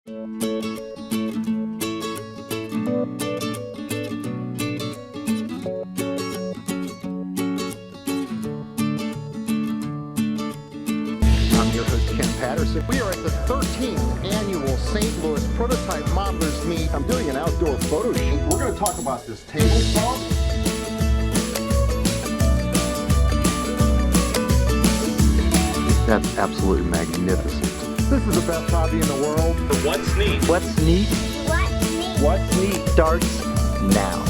I'm your host, Ken Patterson. We are at the 13th annual St. Louis Prototype Modelers Meet. I'm doing an outdoor photo shoot. We're going to talk about this table saw. That's absolutely magnificent. This is the best hobby in the world. What's neat? What's neat? What's neat? What's neat starts now.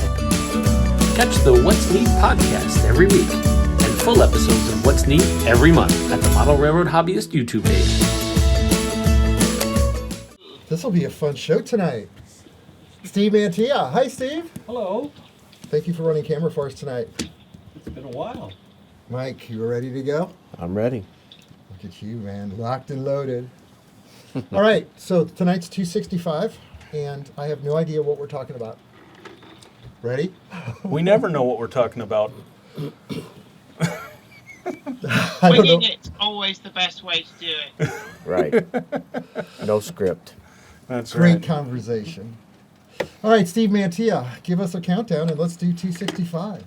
Catch the What's Neat podcast every week and full episodes of What's Neat every month at the Model Railroad Hobbyist YouTube page. This will be a fun show tonight. Steve Mantilla. Hi, Steve. Hello. Thank you for running camera for us tonight. It's been a while. Mike, you ready to go? I'm ready. Look at you, man. Locked and loaded. All right, so tonight's 265, and I have no idea what we're talking about. Ready? We never know what we're talking about. Winging it's always the best way to do it. Right. No script. That's Great right. conversation. All right, Steve Mantilla, give us a countdown, and let's do 265.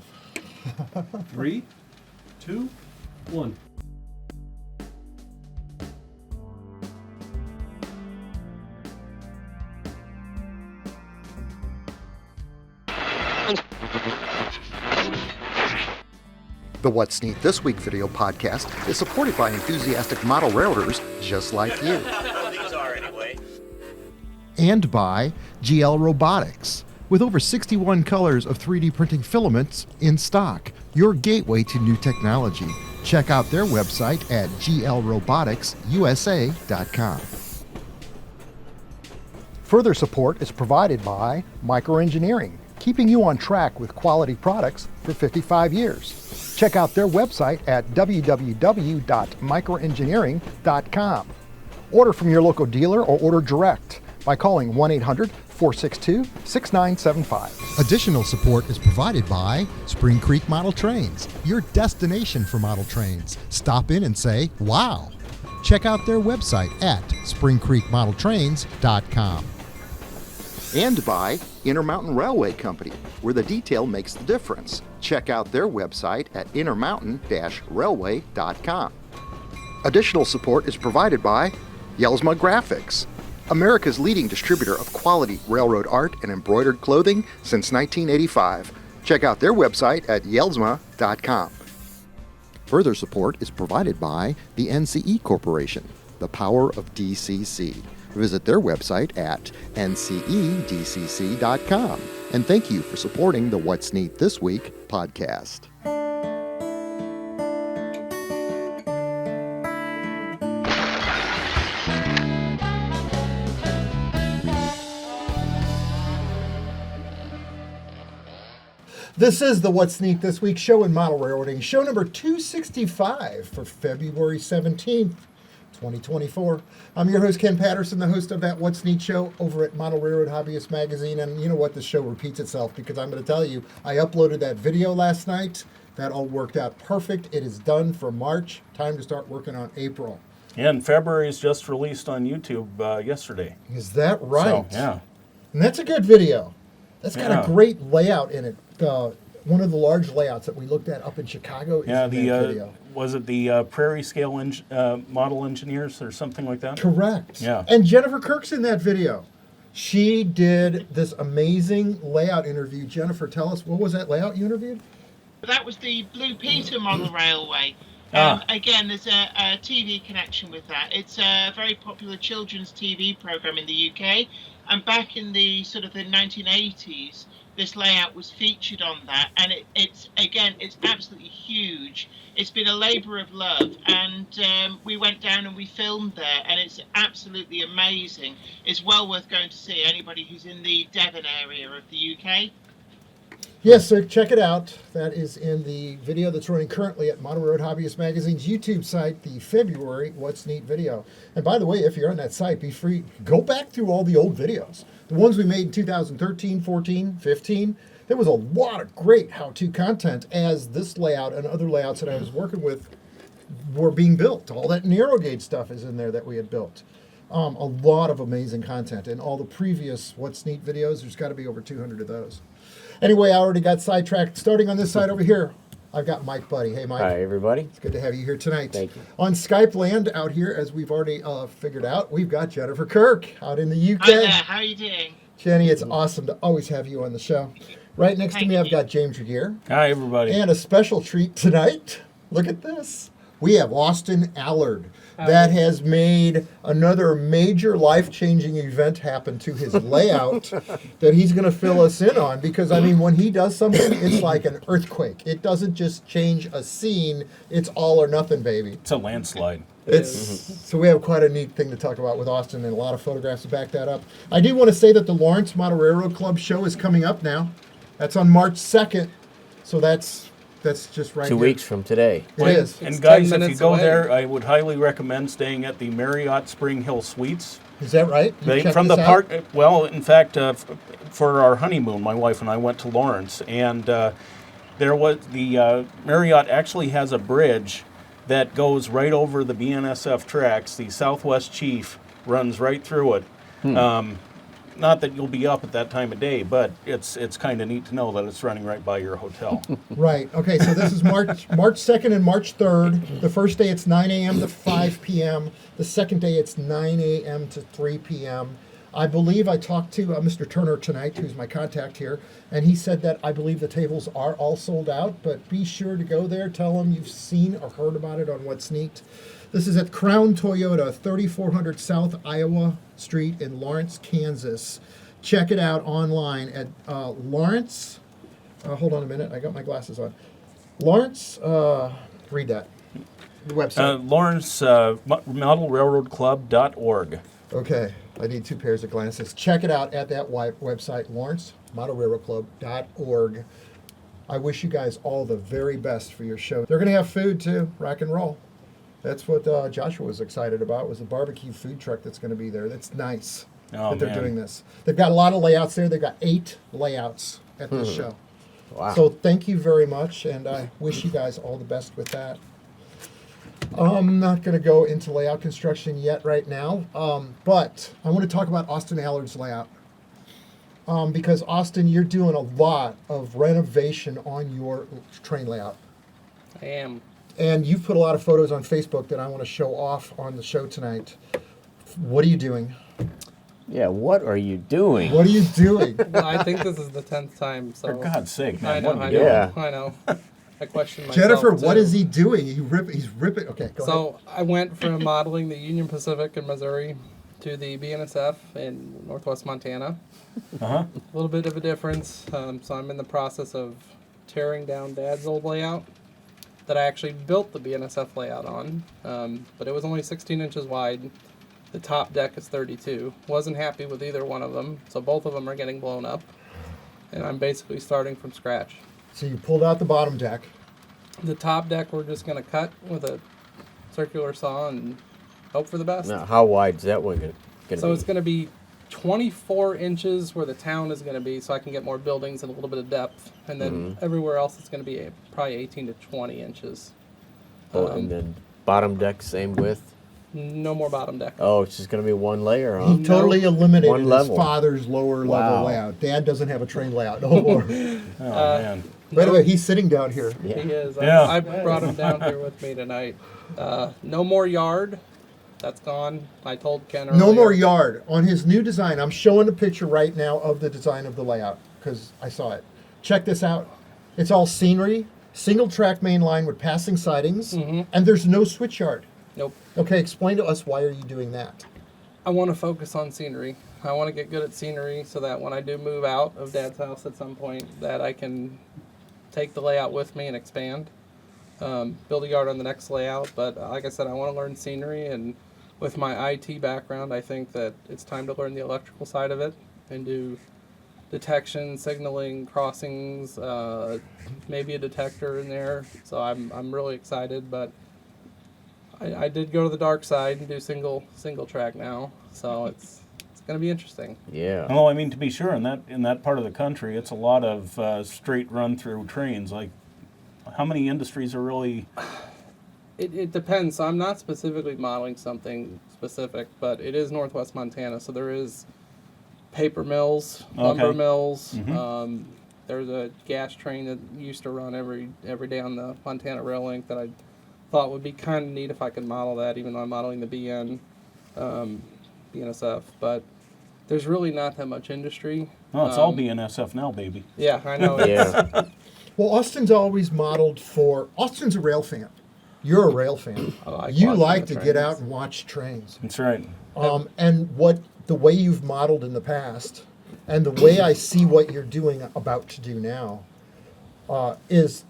3, 2, 1. The What's Neat This Week video podcast is supported by enthusiastic model railroaders just like you. These are anyway. And by GL Robotics. With over 61 colors of 3D printing filaments in stock, your gateway to new technology. Check out their website at glroboticsusa.com. Further support is provided by Microengineering, keeping you on track with quality products for 55 years. Check out their website at www.microengineering.com. Order from your local dealer or order direct by calling 1-800-462-6975. Additional support is provided by Spring Creek Model Trains, your destination for model trains. Stop in and say, wow. Check out their website at springcreekmodeltrains.com. And by Intermountain Railway Company, where the detail makes the difference. Check out their website at intermountain-railway.com. Additional support is provided by Yelsma Graphics, America's leading distributor of quality railroad art and embroidered clothing since 1985. Check out their website at yelsma.com. Further support is provided by the NCE Corporation, the power of DCC. Visit their website at ncedcc.com. And thank you for supporting the What's Neat This Week podcast. This is the What's Neat This Week show in model railroading, show number 265 for February 17th, 2024. I'm your host, Ken Patterson, the host of that What's Neat show over at Model Railroad Hobbyist Magazine. And you know what? The show repeats itself because I'm going to tell you, I uploaded that video last night. That all worked out perfect. It is done for March. Time to start working on April. Yeah, and February is just released on YouTube yesterday. Is that right? So, yeah. And that's a good video. That's got Yeah. a great layout in it. One of the large layouts that we looked at up in Chicago is Yeah, in that video. was it the Prairie Scale Model Engineers or something like that? Correct. Yeah. And Jennifer Kirk's in that video. She did this amazing layout interview. Jennifer, tell us, what was that layout you interviewed? That was the Blue Peter Model Railway. Again, there's a TV connection with that. It's a very popular children's TV program in the UK. And back in the sort of the 1980s, this layout was featured on that, and it's absolutely huge. It's been a labour of love, and we went down and we filmed there, and it's absolutely amazing. It's well worth going to see, anybody who's in the Devon area of the UK. Yes, so check it out. That is in the video that's running currently at Model Road Hobbyist Magazine's YouTube site, the February What's Neat video. And by the way, if you're on that site, be free. Go back through all the old videos. The ones we made in 2013, 14, 15. There was a lot of great how-to content as this layout and other layouts that I was working with were being built. All that narrow gauge stuff is in there that we had built. A lot of amazing content. And all the previous What's Neat videos, there's got to be over 200 of those. Anyway, I already got sidetracked. Starting on this side over here, I've got Mike Buddy. Hey, Mike. Hi, everybody. It's good to have you here tonight. Thank you. On Skype land out here, as we've already figured out, we've got Jennifer Kirk out in the UK. Hi there, how are you doing? Jenny, it's awesome to always have you on the show. Right next to me, I've got James Regier. Hi, everybody. And a special treat tonight. Look at this. We have Austin Allard. That has made another major life-changing event happen to his layout that he's going to fill us in on. Because, I mean, when he does something, it's like an earthquake. It doesn't just change a scene. It's all or nothing, baby. It's a landslide. So we have quite a neat thing to talk about with Austin and a lot of photographs to back that up. I do want to say that the Lawrence Model Railroad Club show is coming up now. That's on March 2nd. So that's just right 2 here. weeks from today. It is. And guys, 10 if you minutes go away. there, I would highly recommend staying at the Marriott Spring Hill Suites. Is that right? You checked From the this out? park, well, in fact, for our honeymoon, my wife and I went to Lawrence, and there was the Marriott actually has a bridge that goes right over the BNSF tracks. The Southwest Chief runs right through it. Not that you'll be up at that time of day, but it's kind of neat to know that it's running right by your hotel. Right. Okay, so this is March 2nd and March 3rd. The first day it's 9 a.m. to 5 p.m. The second day it's 9 a.m. to 3 p.m. I believe I talked to Mr. Turner tonight, who's my contact here, and he said that I believe the tables are all sold out, but be sure to go there. Tell him you've seen or heard about it on What's Neat. This is at Crown Toyota, 3400 South Iowa Street in Lawrence, Kansas. Check it out online at Lawrence. Hold on a minute. I got my glasses on. Lawrence, read that. The website. Lawrence modelrailroadclub.org. Okay. I need 2 pairs of glasses. Check it out at that website, lawrencemodelrailroadclub.org. I wish you guys all the very best for your show. They're going to have food, too. Rock and roll. That's what Joshua was excited about, was the barbecue food truck that's going to be there. That's nice that they're doing this. They've got a lot of layouts there. They've got 8 layouts at this show. Wow. So thank you very much, and I wish you guys all the best with that. I'm not going to go into layout construction yet right now, but I want to talk about Austin Allard's layout. Because, Austin, you're doing a lot of renovation on your train layout. I am. And you've put a lot of photos on Facebook that I want to show off on the show tonight. What are you doing? Yeah, what are you doing? What are you doing? Well, I think this is the 10th time. So For God's sake, I man. know. what I are you know. doing? Yeah. I know. I question myself. Jennifer, what too. is he doing? He's ripping. Okay, go ahead. So I went from modeling the Union Pacific in Missouri to the BNSF in Northwest Montana. Uh-huh. A little bit of a difference. So I'm in the process of tearing down Dad's old layout that I actually built the BNSF layout on. But it was only 16 inches wide. The top deck is 32. Wasn't happy with either one of them, so both of them are getting blown up. And I'm basically starting from scratch. So you pulled out the bottom deck. The top deck we're just going to cut with a circular saw and hope for the best. Now, how wide is that one going to So be? it's going to be 24 inches where the town is going to be, so I can get more buildings and a little bit of depth. And then everywhere else it's going to be probably 18 to 20 inches. Oh, and then bottom deck, same width? No more bottom deck. Oh, it's just going to be one layer, huh? He totally eliminated One his level. father's lower level Wow. layout. Dad doesn't have a train layout no more. Oh, man. By the way, he's sitting down here. Yeah. He is. Yeah. I brought him down here with me tonight. No more yard. That's gone. I told Ken earlier. No more yard. On his new design, I'm showing a picture right now of the design of the layout because I saw it. Check this out. It's all scenery, single track main line with passing sidings, and there's no switch yard. Nope. Okay, explain to us, why are you doing that? I want to focus on scenery. I want to get good at scenery so that when I do move out of Dad's house at some point, that I can take the layout with me and expand. Build a yard on the next layout, but like I said, I want to learn scenery, and with my IT background, I think that it's time to learn the electrical side of it and do detection, signaling, crossings, maybe a detector in there. So I'm really excited, but I did go to the dark side and do single track now, so it's going to be interesting. Yeah. Well, I mean, to be sure, in that part of the country, it's a lot of straight run-through trains. Like, how many industries are really... It depends. So I'm not specifically modeling something specific, but it is Northwest Montana, so there is paper mills, lumber Okay. mills. Mhm. There's a gas train that used to run every day on the Montana Rail Link that I thought would be kind of neat if I could model that, even though I'm modeling the BNSF. But there's really not that much industry. Oh, it's all BNSF now, baby. Yeah, I know. Yeah. Well, Austin's always modeled for. Austin's a rail fan. You're a rail fan. I like You watching like the to get trains. out and watch trains. That's right. And the way you've modeled in the past, and the way I see what you're doing about to do now, is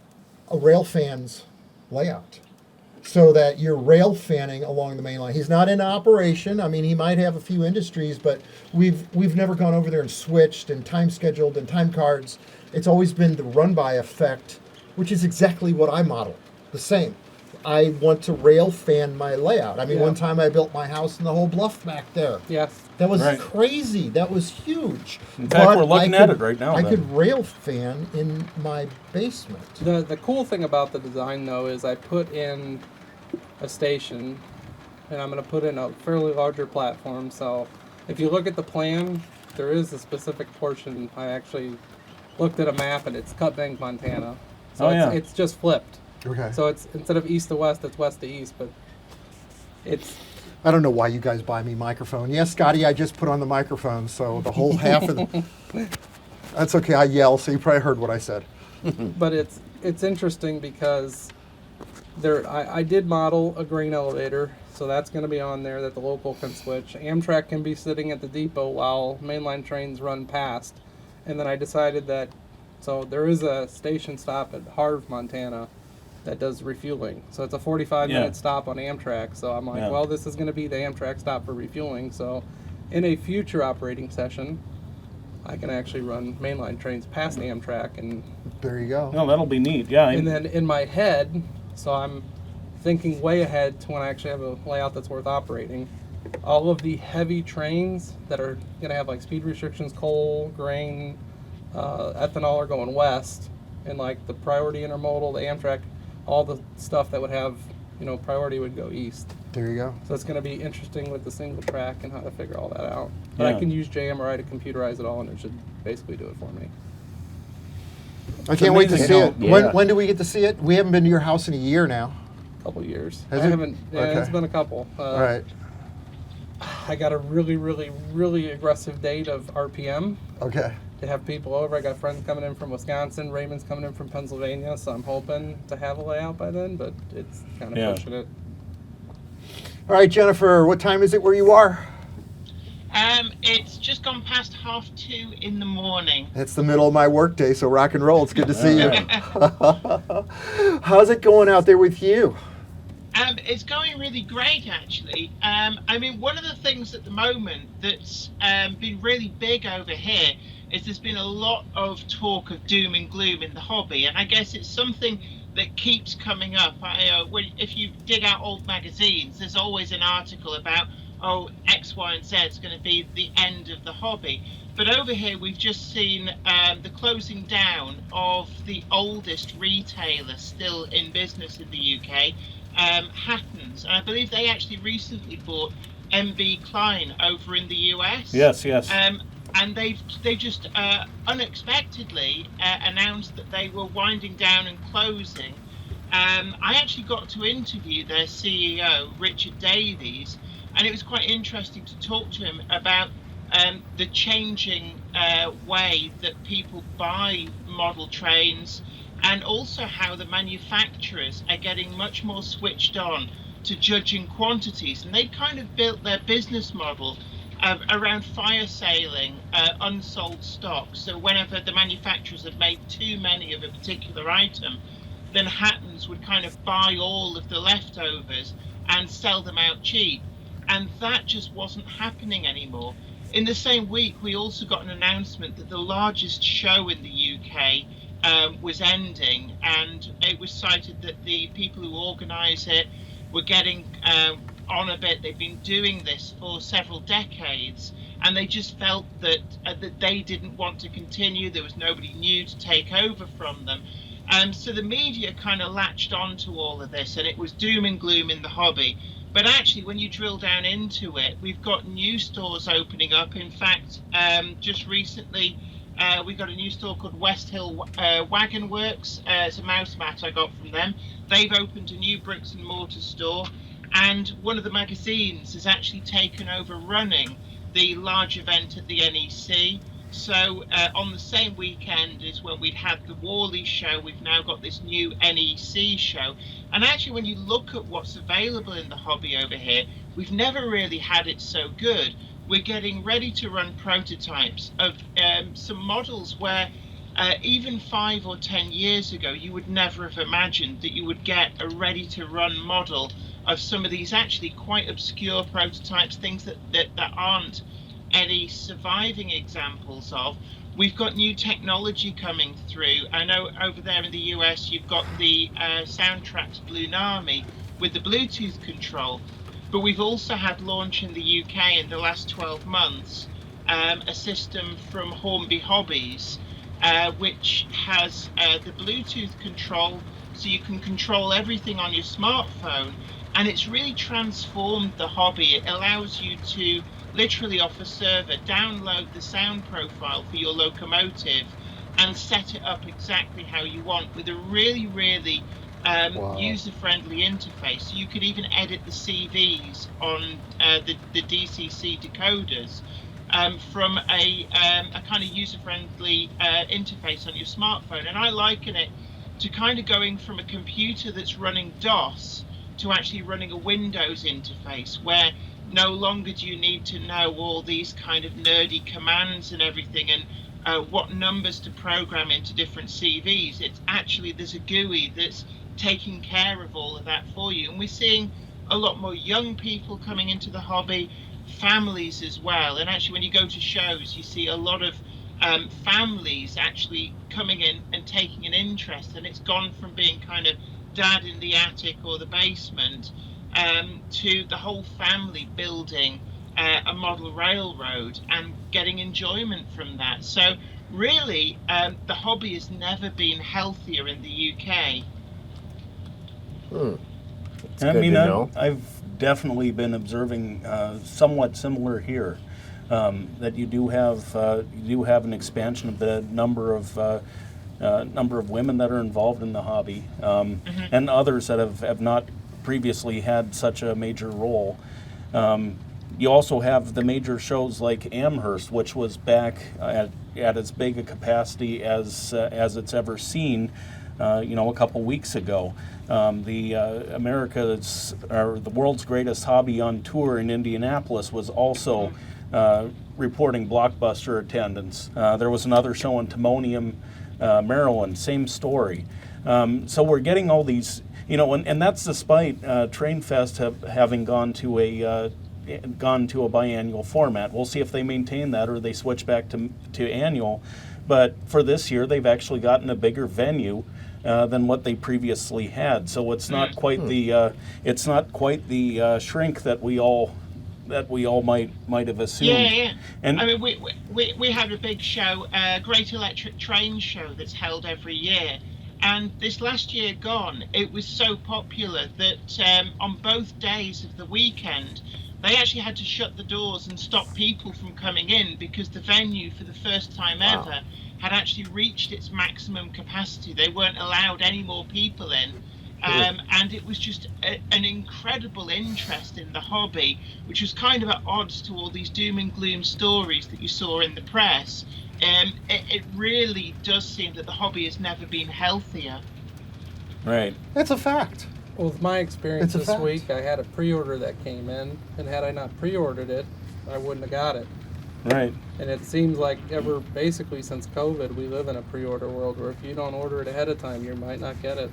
a rail fan's layout. So that you're rail fanning along the main line. He's not in operation. I mean, he might have a few industries, but we've never gone over there and switched and time scheduled and time cards. It's always been the run by effect, which is exactly what I model. The same. I want to rail fan my layout. I mean, Yeah. one time I built my house in the whole bluff back there. Yes. That was Right. crazy. That was huge. In fact, But we're looking I at could- it right now, I then. could rail fan in my basement. The cool thing about the design, though, is I put in a station, and I'm going to put in a fairly larger platform. So if you look at the plan, there is a specific portion. I actually looked at a map, and it's Cut Bank, Montana. So Oh, yeah. it's just flipped. Okay. So it's instead of east to west, it's west to east. But it's I don't know why you guys buy me microphone. Yes, Scotty, I just put on the microphone, so the whole half of the... That's okay, I yell, so you probably heard what I said. but it's interesting because I did model a grain elevator, so that's going to be on there that the local can switch. Amtrak can be sitting at the depot while mainline trains run past, and then I decided that so there is a station stop at Harve, Montana, that does refueling. So it's a 45-minute Yeah. stop on Amtrak. So I'm like, Yeah. well, this is going to be the Amtrak stop for refueling. So in a future operating session, I can actually run mainline trains past Amtrak and There you go. No, that'll be neat. Yeah. and then in my head, so I'm thinking way ahead to when I actually have a layout that's worth operating. All of the heavy trains that are going to have like speed restrictions, coal, grain, ethanol are going west, and like the priority intermodal, the Amtrak, all the stuff that would have, priority would go east. There you go. So it's going to be interesting with the single track and how to figure all that out. But I Yeah. can use JMRI to computerize it all, and it should basically do it for me. I can't wait to amazing see how- it. Yeah. When do we get to see it? We haven't been to your house in a year now. Couple years. Has I it? haven't. Yeah, it's Okay. been a couple. All right. I got a really, really, really aggressive date of RPM Okay. to have people over. I got friends coming in from Wisconsin. Raymond's coming in from Pennsylvania, so I'm hoping to have a layout by then, but it's kind of Yeah. pushing it. All right, Jennifer, what time is it where you are? It's just gone past 2:30 in the morning. It's the middle of my workday, so rock and roll. It's good to see you. All How's it going out there with you? It's going really great, actually. I mean, one of the things at the moment that's been really big over here is there's been a lot of talk of doom and gloom in the hobby, and I guess it's something that keeps coming up. If you dig out old magazines, there's always an article about, X, Y, and Z is going to be the end of the hobby. But over here, we've just seen the closing down of the oldest retailer still in business in the UK, Hatton's. And I believe they actually recently bought MB Klein over in the US. Yes, yes. And they just unexpectedly announced that they were winding down and closing. I actually got to interview their CEO, Richard Davies, and it was quite interesting to talk to him about the changing way that people buy model trains, and also how the manufacturers are getting much more switched on to judging quantities. And they kind of built their business model around fire sailing unsold stock. So whenever the manufacturers had made too many of a particular item, then Hatton's would kind of buy all of the leftovers and sell them out cheap. And that just wasn't happening anymore. In the same week, we also got an announcement that the largest show in the UK was ending, and it was cited that the people who organise it were getting on a bit. They've been doing this for several decades, and they just felt that they didn't want to continue. There was nobody new to take over from them. So the media kind of latched onto all of this, and it was doom and gloom in the hobby. But actually, when you drill down into it, we've got new stores opening up. In fact, just recently, we got a new store called West Hill Wagon Works. It's a mouse mat I got from them. They've opened a new bricks and mortar store, and one of the magazines has actually taken over running the large event at the NEC. So on the same weekend as when we'd had the Worley show, we've now got this new NEC show. And actually, when you look at what's available in the hobby over here, we've never really had it so good. We're getting ready to run prototypes of some models where even 5 or 10 years ago, you would never have imagined that you would get a ready-to-run model of some of these actually quite obscure prototypes, things that aren't any surviving examples of. We've got new technology coming through. I know over there in the US, you've got the Soundtrax Blunami with the Bluetooth control, but we've also had launch in the UK in the last 12 months a system from Hornby Hobbies, which has the Bluetooth control, so you can control everything on your smartphone, and it's really transformed the hobby. It allows you to literally off a server download the sound profile for your locomotive and set it up exactly how you want with a really user-friendly interface. So you could even edit the CVs on the DCC decoders from a kind of user-friendly interface on your smartphone. And I liken it to kind of going from a computer that's running DOS to actually running a Windows interface, where no longer do you need to know all these kind of nerdy commands and everything and what numbers to program into different CVs. It's actually, there's a GUI that's taking care of all of that for you. And we're seeing a lot more young people coming into the hobby, families as well. And actually, when you go to shows, you see a lot of families actually coming in and taking an interest. And it's gone from being kind of dad in the attic or the basement to the whole family building a model railroad and getting enjoyment from that. So really, the hobby has never been healthier in the UK. It's I good mean, to know. I've definitely been observing somewhat similar here. That you do have an expansion of the number of women that are involved in the hobby, and others that have not previously had such a major role. You also have the major shows like Amherst, which was back at as big a capacity as it's ever seen, a couple weeks ago. The world's greatest hobby on tour in Indianapolis was also reporting blockbuster attendance. There was another show in Timonium, Maryland, same story. So we're getting all these, and that's despite TrainFest having gone to a biannual format. We'll see if they maintain that or they switch back to annual. But for this year, they've actually gotten a bigger venue than what they previously had. So it's not quite the shrink that we all might have assumed. Yeah. And I mean, we have a big show, Great Electric Train Show, that's held every year. And this last year gone, it was so popular that on both days of the weekend, they actually had to shut the doors and stop people from coming in because the venue, for the first time ever, had actually reached its maximum capacity. They weren't allowed any more people in. And it was just an incredible interest in the hobby, which was kind of at odds to all these doom and gloom stories that you saw in the press. It really does seem that the hobby has never been healthier. right. It's a fact. Well, with my experience It's a this fact. week, I had a pre-order that came in, and had I not pre-ordered it, I wouldn't have got it. Right. And it seems like basically since COVID, we live in a pre-order world where if you don't order it ahead of time, you might not get it.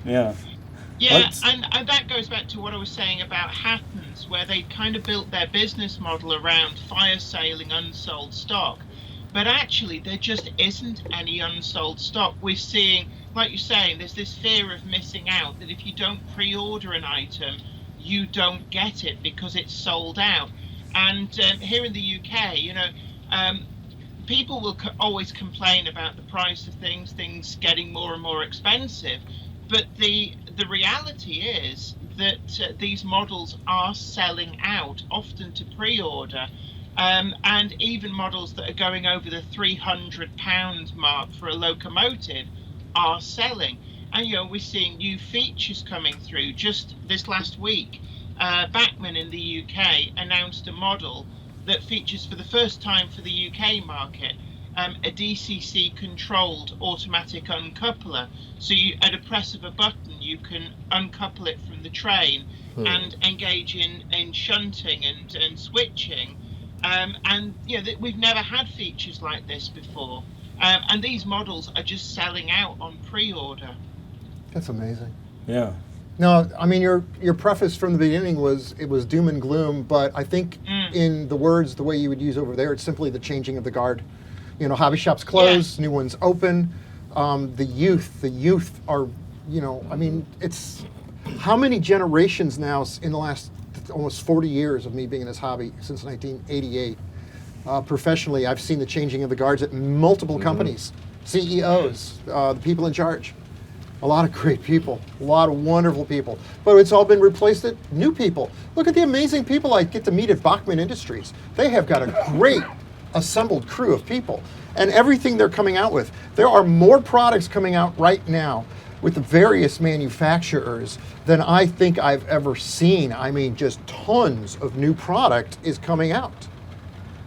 Yeah. Yeah, Let's- and that goes back to what I was saying about Hattons, where they kind of built their business model around fire sailing unsold stock. But actually, there just isn't any unsold stock. We're seeing, like you're saying, there's this fear of missing out, that if you don't pre-order an item, you don't get it because it's sold out. And here in the UK, people will always complain about the price of things getting more and more expensive. But the reality is that these models are selling out, often to pre-order, and even models that are going over the £300 mark for a locomotive are selling. And we're seeing new features coming through. Just this last week, Bachmann in the UK announced a model that features for the first time for the UK market a DCC controlled automatic uncoupler. So at a press of a button, you can uncouple it from the train and engage in shunting and switching. And we've never had features like this before. And these models are just selling out on pre-order. That's amazing. Yeah. No, I mean your preface from the beginning was it was doom and gloom, but I think in the words the way you would use over there, it's simply the changing of the guard. Hobby shops close, new ones open. The youth are, I mean, it's how many generations now in the last almost 40 years of me being in this hobby since 1988. Professionally, I've seen the changing of the guards at multiple companies, CEOs, the people in charge. A lot of great people, a lot of wonderful people, but it's all been replaced with new people. Look at the amazing people I get to meet at Bachmann Industries. They have got a great assembled crew of people, and everything they're coming out with. There are more products coming out right now with the various manufacturers than I think I've ever seen. I mean, just tons of new product is coming out.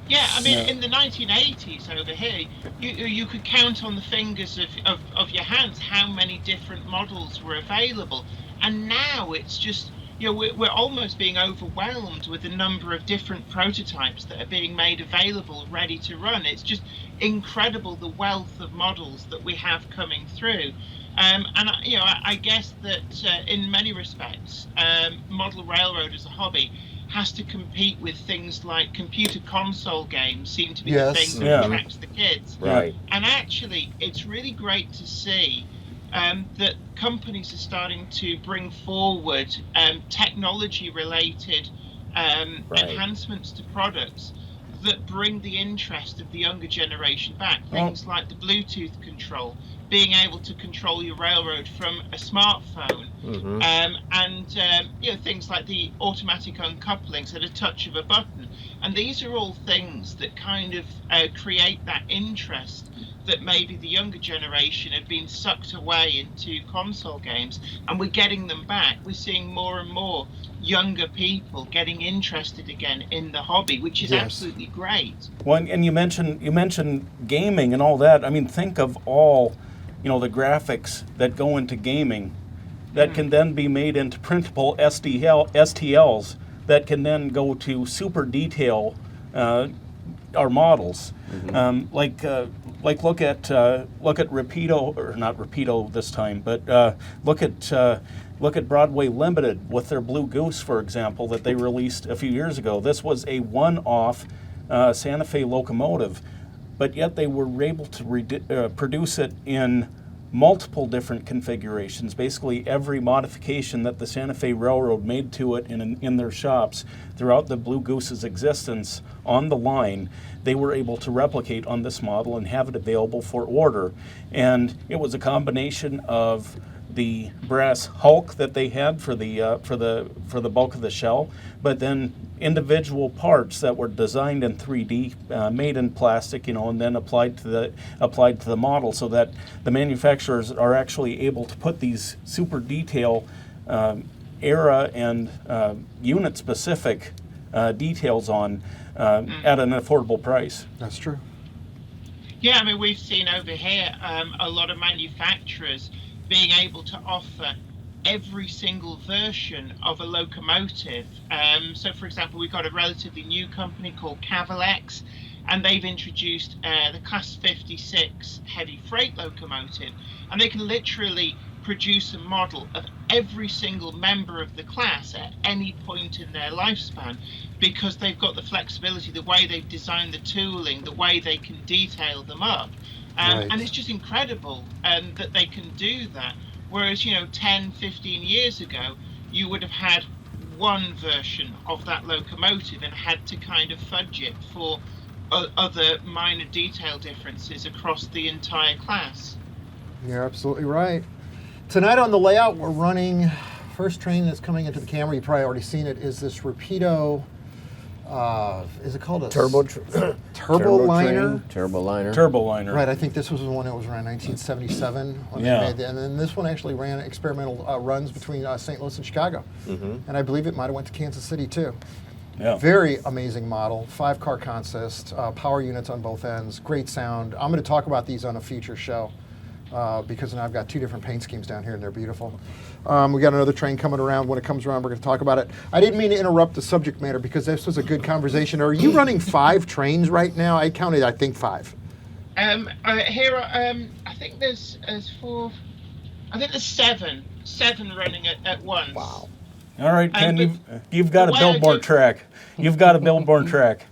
Yeah, I mean, in the 1980s over here, you could count on the fingers of your hands how many different models were available. And now it's just, we're almost being overwhelmed with the number of different prototypes that are being made available, ready to run. It's just incredible, the wealth of models that we have coming through. And I guess that in many respects, model railroad as a hobby has to compete with things like computer console games seem to be the thing that attracts the kids. Right. And actually, it's really great to see that companies are starting to bring forward technology-related enhancements to products that bring the interest of the younger generation back. Things like the Bluetooth control, being able to control your railroad from a smartphone, and things like the automatic uncouplings at a touch of a button. And these are all things that kind of create that interest that maybe the younger generation had been sucked away into console games, and we're getting them back. We're seeing more and more younger people getting interested again in the hobby, which is absolutely great. Well, and you mentioned gaming and all that. I mean, think of all, the graphics that go into gaming that can then be made into printable STLs that can then go to super detail our models. Like look at Rapido, or not Rapido this time, but look at Broadway Limited with their Blue Goose, for example, that they released a few years ago. This was a one-off Santa Fe locomotive, but yet they were able to produce it in multiple different configurations. Basically every modification that the Santa Fe Railroad made to it in their shops throughout the Blue Goose's existence on the line, they were able to replicate on this model and have it available for order. And it was a combination of the brass hulk that they had for the bulk of the shell, but then individual parts that were designed in 3D, made in plastic, and then applied to the model, so that the manufacturers are actually able to put these super detail era and unit specific details on at an affordable price. That's true. Yeah, I mean, we've seen over here a lot of manufacturers being able to offer every single version of a locomotive. So, for example, we've got a relatively new company called Cavalex, and they've introduced the Class 56 heavy freight locomotive, and they can literally produce a model of every single member of the class at any point in their lifespan, because they've got the flexibility, the way they've designed the tooling, the way they can detail them up. And it's just incredible that they can do that. Whereas, 10, 15 years ago, you would have had one version of that locomotive and had to kind of fudge it for other minor detail differences across the entire class. You're absolutely right. Tonight on the layout, we're running first train that's coming into the camera, you've probably already seen it, is this Rapido, is it called a Turbo Turboliner? Turboliner. Right, I think this was the one that was around 1977 when Yeah. they made it. And then this one actually ran experimental runs between St. Louis and Chicago. And I believe it might have went to Kansas City too. Yeah. Very amazing model, 5-car consist, power units on both ends, great sound. I'm going to talk about these on a future show because now I've got 2 different paint schemes down here and they're beautiful. We got another train coming around. When it comes around, we're going to talk about it. I didn't mean to interrupt the subject matter because this was a good conversation. Are you running 5 trains right now? I counted, I think, 5. I think there's 4. I think there's 7 running at once. Wow. All right, Ken, you've got a the way I billboard do- track. You've got a billboard track.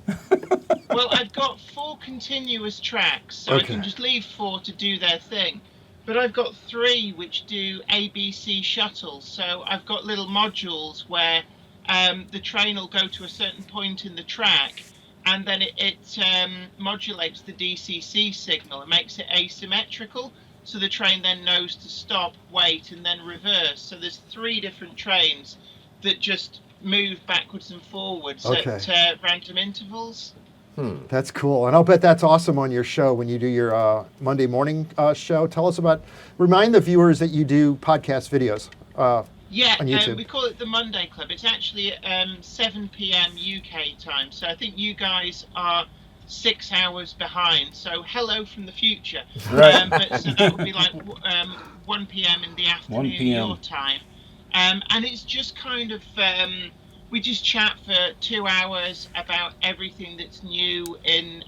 Well, I've got 4 continuous tracks, so I can just leave 4 to do their thing. But I've got 3 which do ABC shuttles. So I've got little modules where the train will go to a certain point in the track, and then it modulates the DCC signal and makes it asymmetrical. So the train then knows to stop, wait, and then reverse. So there's 3 different trains that just move backwards and forwards at random intervals. That's cool. And I'll bet that's awesome on your show when you do your Monday morning show. Tell us remind the viewers that you do podcast videos on YouTube. We call it the Monday Club. It's actually at 7 p.m. UK time. So I think you guys are 6 hours behind. So hello from the future. Right. So that would be like 1 p.m. in the afternoon 1 p.m. your time. And it's just kind of... we just chat for 2 hours about everything that's new in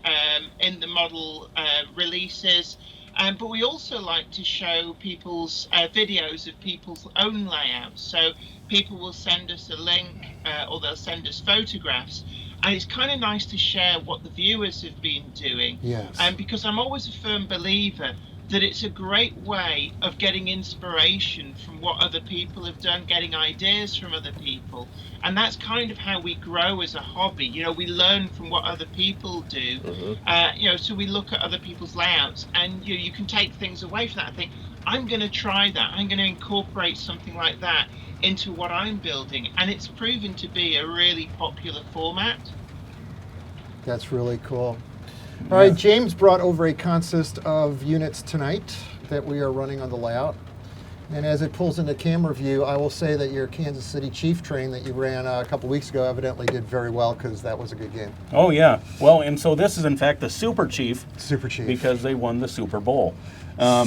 the model releases. But we also like to show people's videos of people's own layouts. So people will send us a link or they'll send us photographs. And it's kind of nice to share what the viewers have been doing. Yes. Because I'm always a firm believer that it's a great way of getting inspiration from what other people have done, getting ideas from other people. And that's kind of how we grow as a hobby. You know, we learn from what other people do. So we look at other people's layouts and you can take things away from that and think, I'm going to try that. I'm going to incorporate something like that into what I'm building. And it's proven to be a really popular format. That's really cool. All right, James brought over a consist of units tonight that we are running on the layout. And as it pulls into camera view, I will say that your Kansas City Chief train that you ran a couple weeks ago evidently did very well because that was a good game. Oh, yeah. Well, and so this is, in fact, the Super Chief. Super Chief. Because they won the Super Bowl. So 4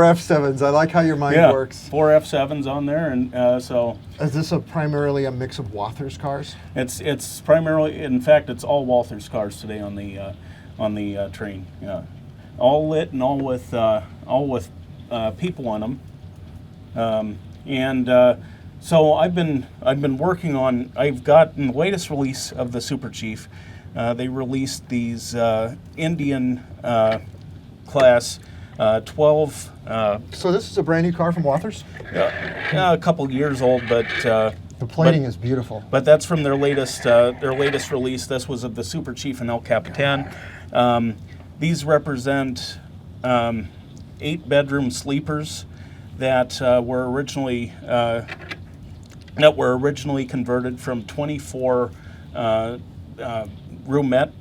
F7s. I like how your mind works. 4 F7s on there, and so Is this primarily a mix of Walther's cars? it's primarily, in fact, it's all Walther's cars today on the train. Yeah, all lit and all with people on them, so I've been working on. I've gotten the latest release of the Super Chief. They released these Indian class 12. So this is a brand new car from Walther's? A couple years old, but The plating is beautiful. but that's from their latest release. This was of the Super Chief and El Capitan. These represent 8-bedroom sleepers that were originally converted from 24 roomette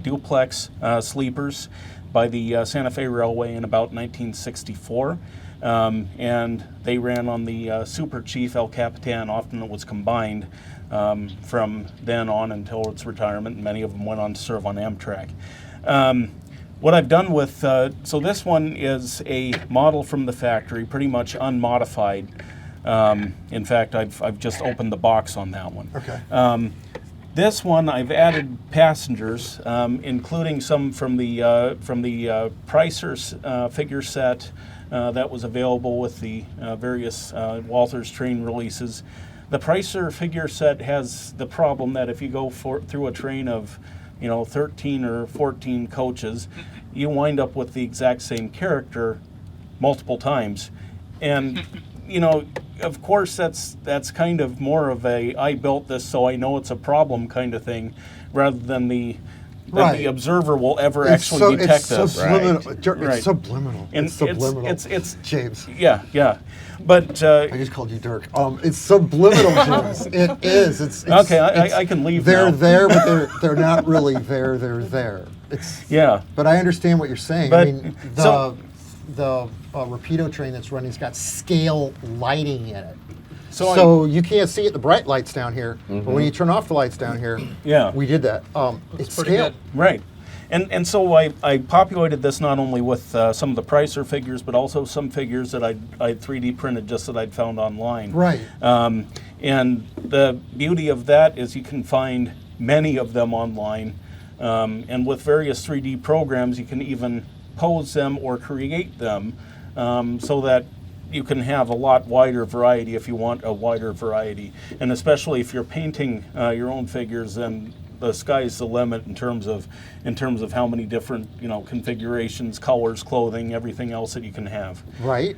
duplex sleepers by the Santa Fe Railway in about 1964. And they ran on the Super Chief El Capitan. Often it was combined from then on until its retirement, and many of them went on to serve on Amtrak. What I've done with, so this one is a model from the factory, pretty much unmodified. In fact, I've just opened the box on that one. Okay. This one I've added passengers, including some from the Pricer's figure set that was available with the various Walther's train releases. The Pricer figure set has the problem that if you go through a train of 13 or 14 coaches, you wind up with the exact same character multiple times. And, of course, that's kind of more of a I built this so I know it's a problem kind of thing, rather than the that Right. the observer will ever actually detect it's this. subliminal. Dirk, Right. It's subliminal. And it's subliminal. it's James. yeah. But I just called you Dirk. It's subliminal, James. It is. It's okay, it's- I can leave They're now. there, but they're not really there. They're there. It's Yeah. But I understand what you're saying. But- I mean, so- the Rapido train that's running has got scale lighting in it. So So you can't see it, the bright lights down here, but when you turn off the lights down here, Yeah. we did that. It's pretty scale. good. Right. And so I populated this not only with some of the Pricer figures, but also some figures that I'd 3D printed just that I'd found online. Right. And the beauty of that is you can find many of them online. And with various 3D programs, you can even pose them or create them so that you can have a lot wider variety if you want a wider variety. And especially if you're painting your own figures, then the sky's the limit in terms of how many different configurations, colors, clothing, everything else that you can have. Right.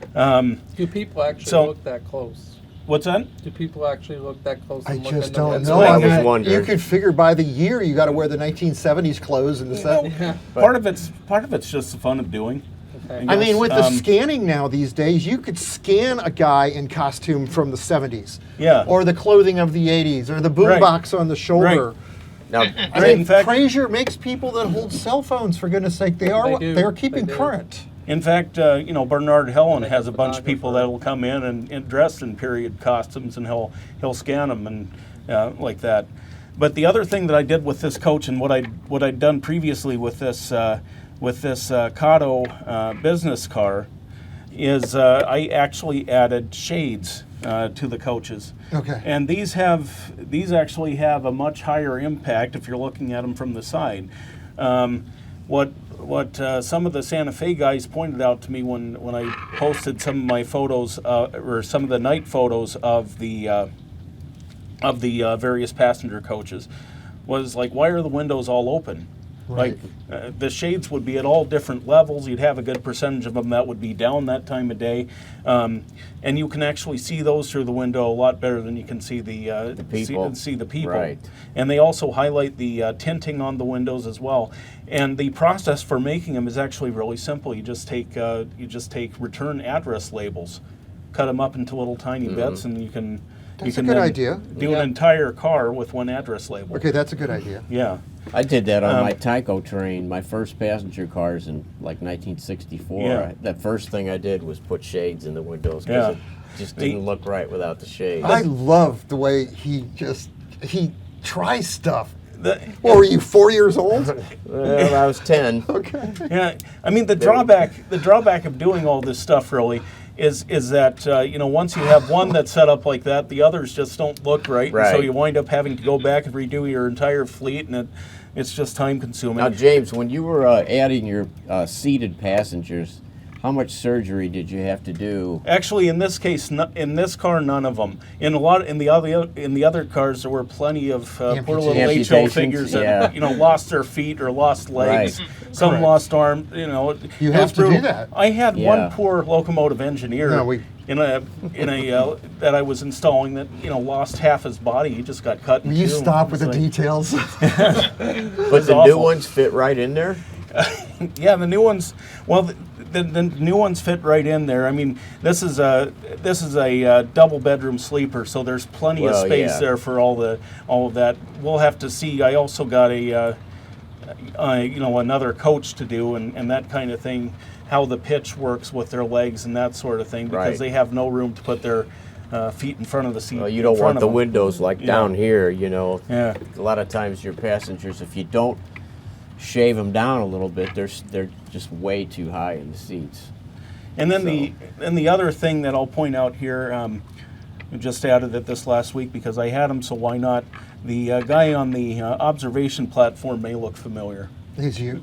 Do people actually So- look that close? What's that? Do people actually look that close? I And look just into don't what's know. what I going was on? wondering. You could figure by the year you got to wear the 1970s clothes and the set. Yeah. Part of it's just the fun of doing. Okay. I mean, with the Um, scanning now these days, you could scan a guy in costume from the 70s. Yeah. Or the clothing of the 80s, or the Right. boombox on the shoulder. Right. Now, I Right, mean, in fact- Fraser makes people that hold cell phones, for goodness sake. They are do. they're keeping They do. current. In fact, Bernard Helen Like has a a bunch of people photographer. that'll come in and dressed in period costumes, and he'll scan them and like that. But the other thing that I did with this coach, and what I'd done previously with this Kato business car, is I actually added shades to the coaches. Okay. And these actually have a much higher impact if you're looking at them from the side. What some of the Santa Fe guys pointed out to me when I posted some of my photos or some of the night photos of the various passenger coaches was like, why are the windows all open? Right. Like the shades would be at all different levels. You'd have a good percentage of them that would be down that time of day, and you can actually see those through the window a lot better than you can see the people. See the people. Right. And they also highlight the tinting on the windows as well. And the process for making them is actually really simple. You just take return address labels, cut them up into little tiny bits, and you can. That's you a can good then idea. Do an entire car with one address label. Okay, that's a good idea. Yeah. I did that on my Tyco train, my first passenger cars in like 1964. Yeah. The first thing I did was put shades in the windows Yeah. because it just didn't look right without the shades. I love the way he tries stuff. The- What were you, 4 years old? Well, I was 10. Okay. Yeah, I mean the drawback of doing all this stuff really is that once you have one that's set up like that, the others just don't look right. And so Right. you wind up having to go back and redo your entire fleet, and it's just time consuming. Now, James, when you were adding your seated passengers, how much surgery did you have to do? Actually, in this case, in this car, none of them. In the other cars, there were plenty of poor little HO Amputations, figures yeah. that lost their feet or lost legs. Right. Some Correct. lost arms. You it have was to do brutal. that. I had Yeah. one poor locomotive engineer No, we- in a that I was installing that lost half his body. He just got cut in Will you two. stop with It's the like- details? But the awful. new ones fit right in there? Yeah, the new ones. Well, the new ones fit right in there. I mean, this is a double bedroom sleeper, so there's plenty of Well, space yeah. there for all of that. We'll have to see. I also got another coach to do and that kind of thing. How the pitch works with their legs and that sort of thing, because Right. they have no room to put their feet in front of the seat. Well, you in don't front want of the them. windows like down here, Yeah. A lot of times your passengers, if you don't shave them down a little bit, they're just way too high in the seats. And then the other thing that I'll point out here, I just added it this last week because I had him, so why not? The guy on the observation platform may look familiar. It's you.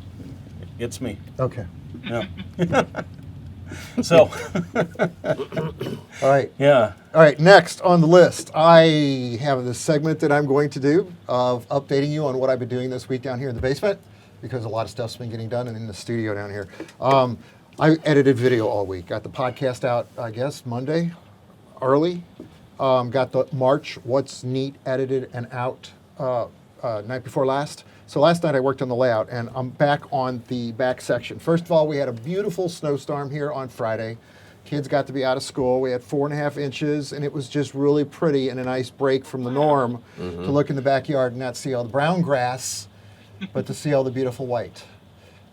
It's me. Okay. Yeah. So, All right. yeah. All right, next on the list, I have this segment that I'm going to do of updating you on what I've been doing this week down here in the basement, because a lot of stuff's been getting done and in the studio down here. I edited video all week. Got the podcast out, I guess, Monday, early. Got the March What's Neat edited and out night before last. So last night I worked on the layout, and I'm back on the back section. First of all, we had a beautiful snowstorm here on Friday. Kids got to be out of school. We had 4.5 inches, and it was just really pretty and a nice break from the norm to look in the backyard and not see all the brown grass, but to see all the beautiful white.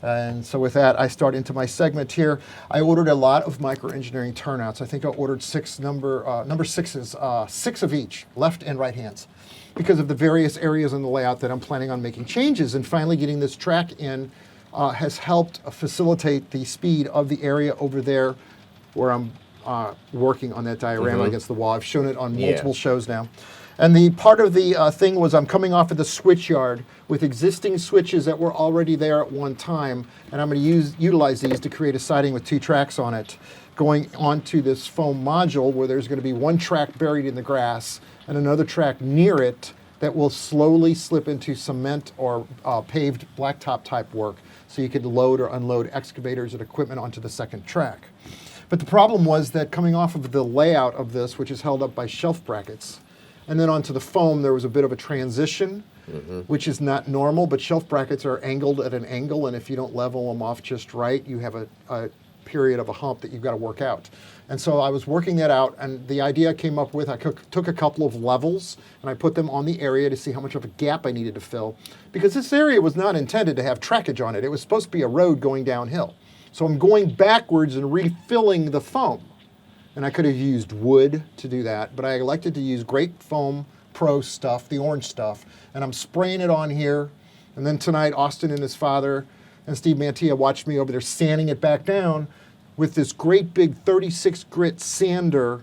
And so with that, I start into my segment here. I ordered a lot of microengineering turnouts. I think I ordered number sixes, 6 of each, left and right hands, because of the various areas in the layout that I'm planning on making changes. And finally getting this track in has helped facilitate the speed of the area over there where I'm working on that diorama against the wall. I've shown it on multiple shows now. And the part of the thing was I'm coming off of the switch yard with existing switches that were already there at one time, and I'm going to utilize these to create a siding with 2 tracks on it, going onto this foam module where there's going to be 1 track buried in the grass and another track near it that will slowly slip into cement or paved blacktop type work, so you could load or unload excavators and equipment onto the second track. But the problem was that coming off of the layout of this, which is held up by shelf brackets, and then onto the foam, there was a bit of a transition, which is not normal, but shelf brackets are angled at an angle, and if you don't level them off just right, you have a period of a hump that you've got to work out. And so I was working that out, and the idea I came up with, I took a couple of levels, and I put them on the area to see how much of a gap I needed to fill, because this area was not intended to have trackage on it. It was supposed to be a road going downhill. So I'm going backwards and refilling the foam. And I could have used wood to do that, but I elected to use Great Foam Pro stuff, the orange stuff, and I'm spraying it on here. And then tonight, Austin and his father and Steve Mantilla watched me over there sanding it back down with this great big 36 grit sander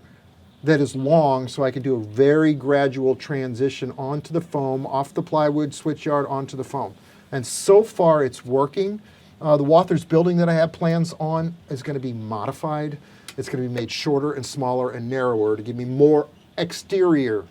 that is long, so I can do a very gradual transition onto the foam, off the plywood switch yard onto the foam. And so far it's working. The Wathers building that I have plans on is going to be modified. It's going to be made shorter and smaller and narrower to give me more exterior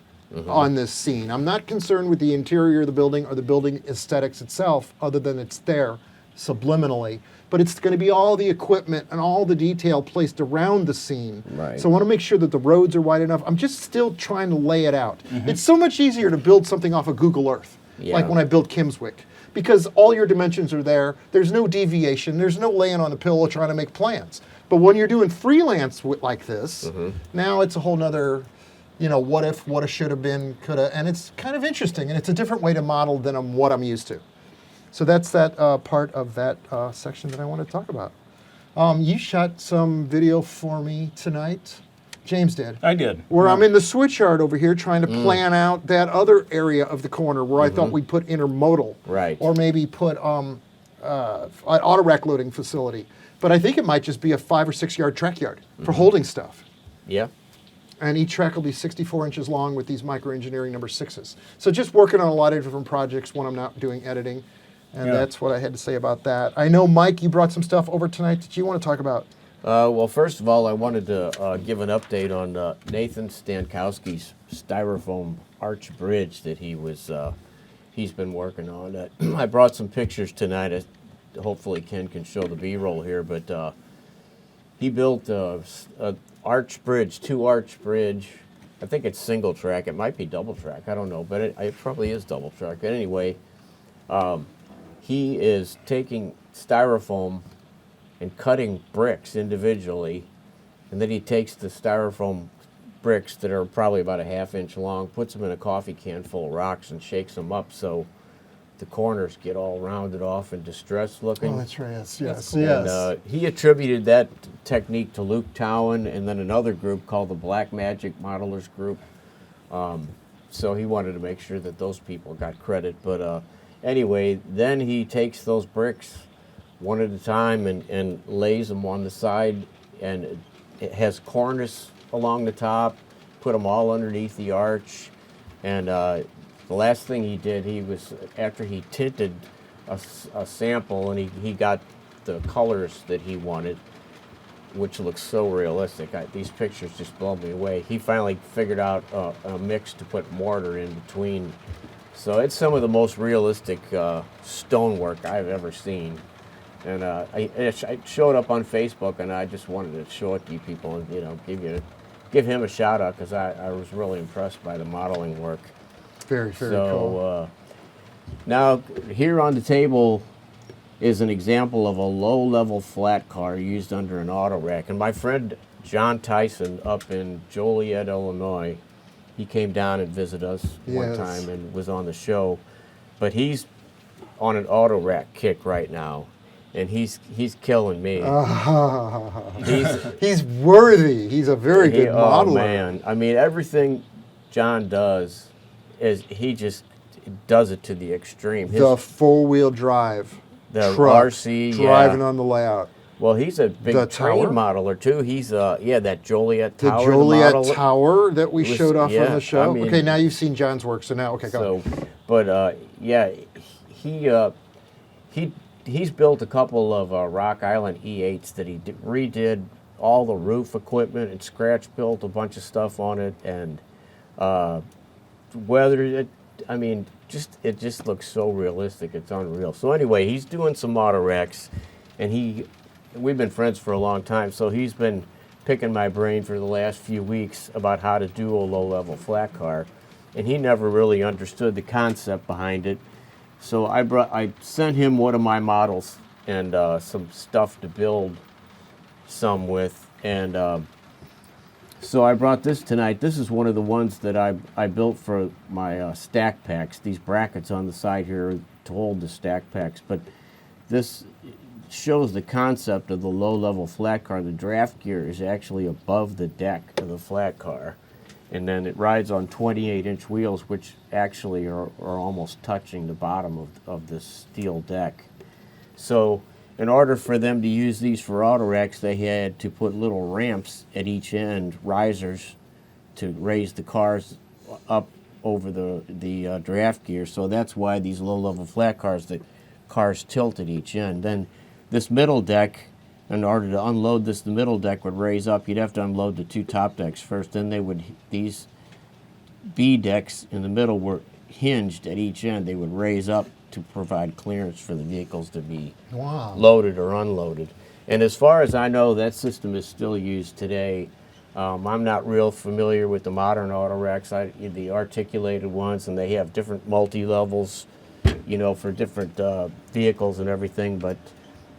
on this scene. I'm not concerned with the interior of the building or the building aesthetics itself, other than it's there subliminally. But it's going to be all the equipment and all the detail placed around the scene. Right. So I want to make sure that the roads are wide enough. I'm just still trying to lay it out. It's so much easier to build something off of Google Earth, like when I built Kimswick, because all your dimensions are there. There's no deviation. There's no laying on the pillow trying to make plans. But when you're doing freelance like this, now it's a whole nother, what if, woulda, shoulda been, coulda, and it's kind of interesting, and it's a different way to model than what I'm used to. So that's that part of that section that I want to talk about. You shot some video for me tonight. James did. I did. Where I'm in the switch yard over here trying to plan out that other area of the corner where I thought we'd put intermodal. Right. Or maybe put an auto rack loading facility. But I think it might just be a 5 or 6 yard track yard for holding stuff. Yeah. And each track will be 64 inches long with these microengineering number 6s. So just working on a lot of different projects when I'm not doing editing. And that's what I had to say about that. I know, Mike, you brought some stuff over tonight that you want to talk about. Well, first of all, I wanted to give an update on Nathan Stankowski's styrofoam arch bridge that he's been working on. I brought some pictures tonight. Hopefully Ken can show the B-roll here, but he built a arch bridge, 2-arch bridge. I think it's single track. It might be double track. I don't know, but it probably is double track. But anyway, he is taking styrofoam and cutting bricks individually, and then he takes the styrofoam bricks that are probably about a 1/2 inch long, puts them in a coffee can full of rocks, and shakes them up so the corners get all rounded off and distressed looking. Oh, that's right. Yes. And he attributed that technique to Luke Towan and then another group called the Black Magic Modelers Group. So he wanted to make sure that those people got credit. But anyway, then he takes those bricks one at a time and lays them on the side, and it has cornice along the top, put them all underneath the arch. And the last thing he did, after he tinted a sample and he got the colors that he wanted, which looks so realistic. These pictures just blow me away. He finally figured out a mix to put mortar in between. So it's some of the most realistic stonework I've ever seen. And I showed up on Facebook, and I just wanted to show it to you people and give him a shout out, because I was really impressed by the modeling work. Very, very cool. Now, here on the table is an example of a low-level flat car used under an auto rack. And my friend John Tyson up in Joliet, Illinois, he came down and visited us one Yes. time and was on the show. But he's on an auto rack kick right now, and he's killing me. He's worthy. He's a very good modeler. Oh man, I mean everything John does is he just does it to the extreme. The four-wheel drive. The truck RC, driving yeah. on the layout. Well, he's a big The train tower? modeler too. He's that Joliet The Tower. Joliet model. Tower that we was- showed off yeah, on the show. I mean- Okay, now you've seen John's work, so now, okay, go. So, but yeah, he's built a couple of Rock Island E8s that he redid all the roof equipment and scratch built a bunch of stuff on it and weathered it. I mean, it just looks so realistic. It's unreal. So anyway, he's doing some auto racks, and we've been friends for a long time. So he's been picking my brain for the last few weeks about how to do a low-level flat car, and he never really understood the concept behind it. So I sent him one of my models and some stuff to build some with, and so I brought this tonight. This is one of the ones that I built for my stack packs. These brackets on the side here to hold the stack packs, but this shows the concept of the low-level flat car. The draft gear is actually above the deck of the flat car, and then it rides on 28-inch wheels, which actually are almost touching the bottom of this steel deck. So in order for them to use these for auto racks, they had to put little ramps at each end, risers, to raise the cars up over the draft gear. So that's why these low-level flat cars, the cars tilt at each end. Then this middle deck, in order to unload this, the middle deck would raise up. You'd have to unload the two top decks first. Then these B decks in the middle were hinged at each end. They would raise up to provide clearance for the vehicles to be loaded or unloaded. And as far as I know, that system is still used today. I'm not real familiar with the modern auto racks, the articulated ones, and they have different multi-levels, for different vehicles and everything. But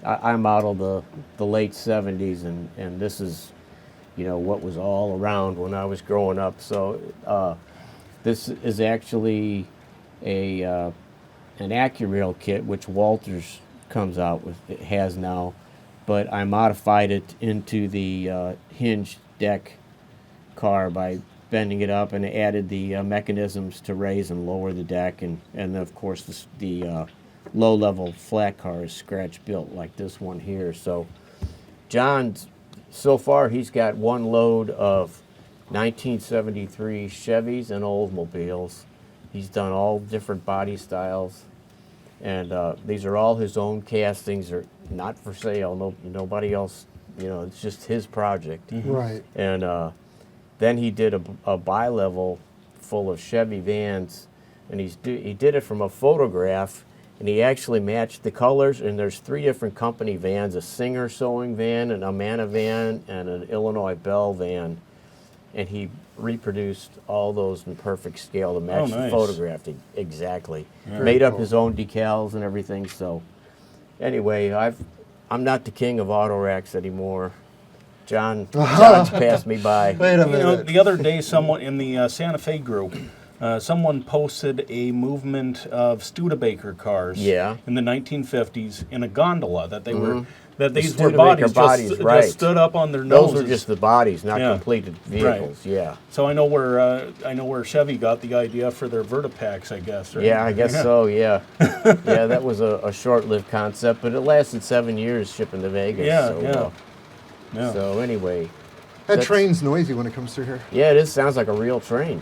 I modeled the late 70s, and this is, what was all around when I was growing up. So this is actually an AccuRail kit, which Walters comes out with, it has now, but I modified it into the hinged deck car by bending it up and added the mechanisms to raise and lower the deck, and of course the low-level flat car is scratch built like this one here. So John, so far he's got one load of 1973 Chevys and Oldsmobiles. He's done all different body styles, and these are all his own castings. Are not for sale. Nobody else. It's just his project. Right. And then he did a bi-level full of Chevy vans, and he did it from a photograph, and he actually matched the colors. And there's 3 different company vans: a Singer sewing van, an Amana van, and an Illinois Bell van. And he reproduced all those in perfect scale to match the photograph exactly. Made up his own decals and everything. So anyway, I'm not the king of auto racks anymore. John's passed me by. Wait a minute. The other day, someone in the Santa Fe group, someone posted a movement of Studebaker cars in the 1950s in a gondola that they were. That these were bodies, right. just stood up on their noses. Those were just the bodies, not completed vehicles. Right. Yeah. So I know where Chevy got the idea for their Vertipacks, I guess. Right? Yeah, I guess so. Yeah. Yeah, that was a short-lived concept, but it lasted 7 years shipping to Vegas. Yeah. So anyway, That train's noisy when it comes through here. Yeah, it sounds like a real train.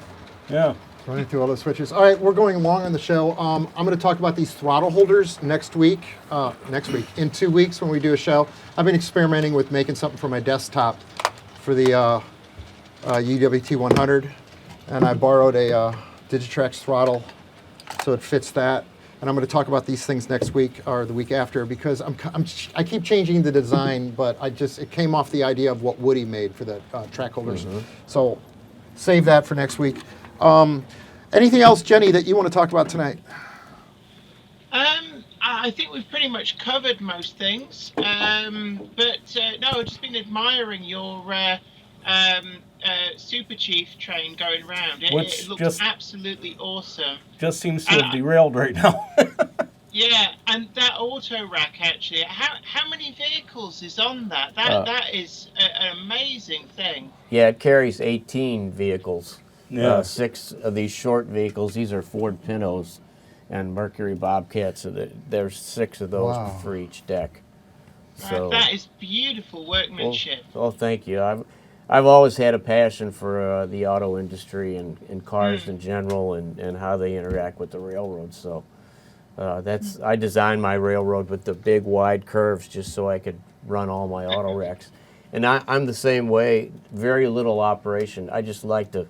Yeah. Running through all those switches. All right, we're going along on the show. I'm going to talk about these throttle holders next week. In 2 weeks when we do a show. I've been experimenting with making something for my desktop for the UWT 100, and I borrowed a Digitrax throttle, so it fits that. And I'm going to talk about these things next week or the week after because I keep changing the design, but it came off the idea of what Woody made for the track holders. So save that for next week. Anything else, Jenny, that you want to talk about tonight? I think we've pretty much covered most things. No, I've just been admiring your Super Chief train going round. Which It looks just- absolutely awesome. Just seems to have derailed right now. Yeah, and that auto rack actually. How many vehicles is on that? That is an amazing thing. Yeah, it carries 18 vehicles. Yeah. 6 of these short vehicles. These are Ford Pintos and Mercury Bobcats. So there's 6 of those Wow. for each deck. So, That is beautiful workmanship. oh, thank you. I've always had a passion for the auto industry and cars in general and how they interact with the railroad. So I designed my railroad with the big wide curves just so I could run all my auto racks. And I'm the same way. Very little operation. I just like to.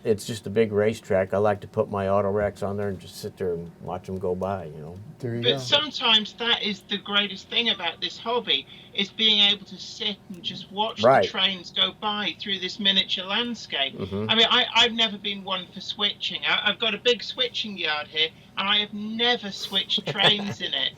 It's just a big racetrack. I like to put my auto racks on there and just sit there and watch them go by. You know. There you But go. sometimes that is the greatest thing about this hobby, is being able to sit and just watch Right. the trains go by through this miniature landscape. Mhm. I mean, I've never been one for switching. I've got a big switching yard here, and I have never switched trains in it.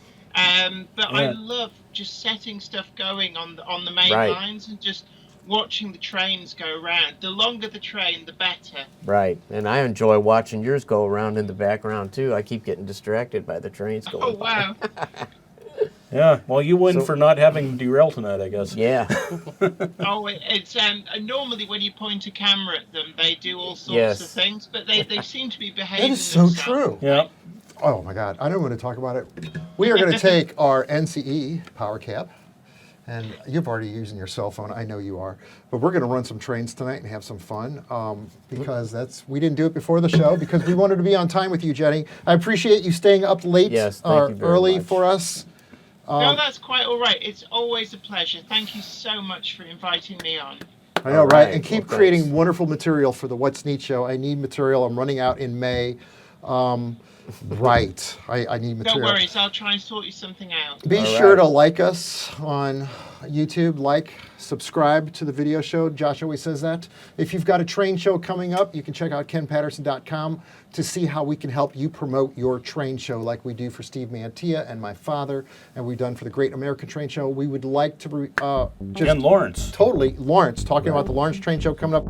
But I Yeah. love just setting stuff going on the main Right. lines and just watching the trains go around. The longer the train, the better. Right, and I enjoy watching yours go around in the background too. I keep getting distracted by the trains going Oh, by. wow. Yeah, well, you win So- for not having derailed tonight, I guess. Yeah, Oh, it's normally when you point a camera at them, they do all sorts Yes. of things, but they seem to be behaving. That is so themselves. true. Yeah. Oh my God, I don't want to talk about it. We are going to take our NCE power cab, and you've already using your cell phone. I know you are, but we're going to run some trains tonight and have some fun because we didn't do it before the show because we wanted to be on time with you, Jenny. I appreciate you staying up late Yes, thank or you very early much. for us. No, that's quite all right. It's always a pleasure. Thank you so much for inviting me on. I know, All right? right, And keep well, creating thanks. wonderful material for the What's Neat show. I need material. I'm running out in May. Right. I need Don't material. worry, so I'll try and sort you something out. Be All sure right. to like us on YouTube, subscribe to the video show. Josh always says that. If you've got a train show coming up, you can check out kenpatterson.com to see how we can help you promote your train show like we do for Steve Mantia and my father, and we've done for the Great American Train Show. We would like to just And Lawrence. totally, Lawrence, talking about the Lawrence Train Show coming up.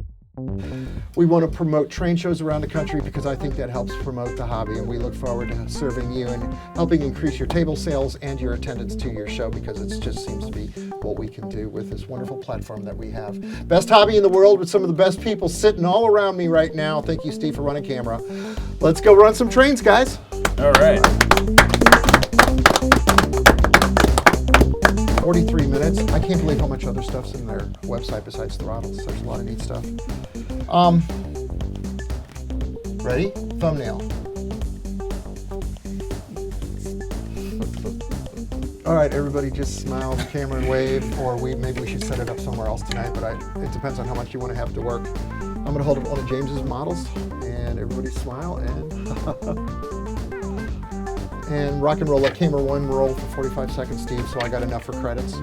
We want to promote train shows around the country because I think that helps promote the hobby, and we look forward to serving you and helping increase your table sales and your attendance to your show because it just seems to be what we can do with this wonderful platform that we have. Best hobby in the world with some of the best people sitting all around me right now. Thank you, Steve, for running camera. Let's go run some trains, guys. All right. 43 minutes. I can't believe how much other stuff's in their website besides throttles. There's a lot of neat stuff. Ready? Thumbnail. All right, everybody just smile at the camera and wave, or maybe we should set it up somewhere else tonight, but it depends on how much you want to have to work. I'm going to hold up one of James's models, and everybody smile, and rock and roll. Let camera one roll for 45 seconds, Steve, so I got enough for credits.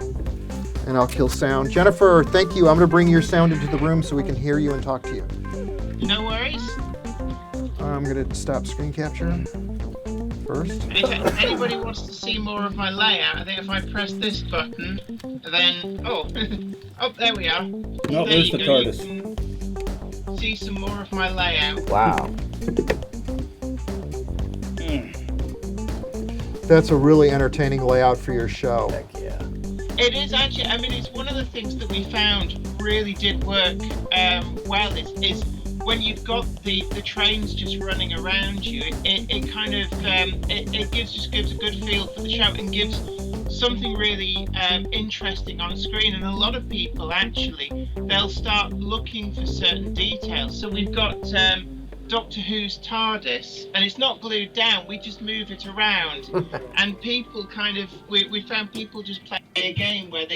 And I'll kill sound. Jennifer, thank you. I'm going to bring your sound into the room so we can hear you and talk to you. No worries. I'm going to stop screen capture first. And if anybody wants to see more of my layout, I think if I press this button, then oh, there we are. No, There there's you the go. TARDIS. You can see some more of my layout. wow. That's a really entertaining layout for your show. Heck yeah. It is actually. I mean, it's one of the things that we found really did work well. Is when you've got the trains just running around you, it kind of it gives a good feel for the show and gives something really interesting on screen. And a lot of people actually they'll start looking for certain details. So we've got Doctor Who's TARDIS, and it's not glued down. We just move it around, and people kind of we found people just play a game where they